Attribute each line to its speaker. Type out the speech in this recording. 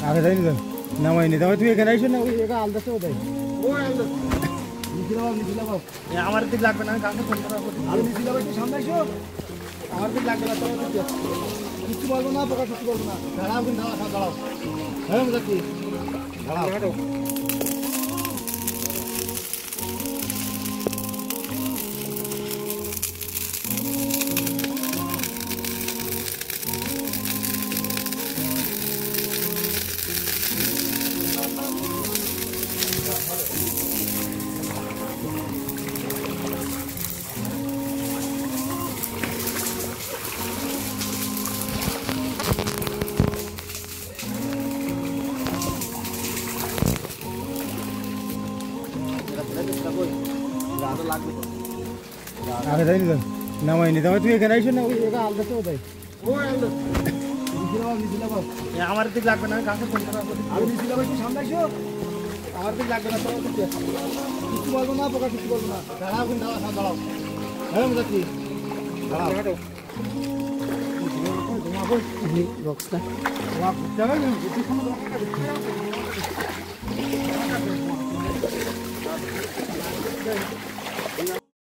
Speaker 1: আগে যাইনি তো নামাইনি তবে তুই এখানে আইসো না ওই একা আলদাসে ওটাই আমার দিক লাগবে না আমি কাউকে ফোন করা আর মিছিল ভাই তুই সামনে আইসো আমার দিক লাগবে না তোর কিছু বলবো না পোকা কিছু বলবো না দাঁড়াও কিন্তু দাঁড়াও হ্যাঁ যাচ্ছি দাঁড়াও আগে যাইনি তো নামাইনি তবে তুই এখানে আইসো না ওই একা আলদাসে ওটাই আমার দিক লাগবে না আমি কাউকে ফোন করা আর মিছিল ভাই তুই সামনে আইসো আমার দিক লাগবে না তোর কিছু বলবো না পোকা কিছু বলবো না দাঁড়াও কিন্তু দাঁড়াও হ্যাঁ যাচ্ছি দাঁড়াও বক্সটা যাবে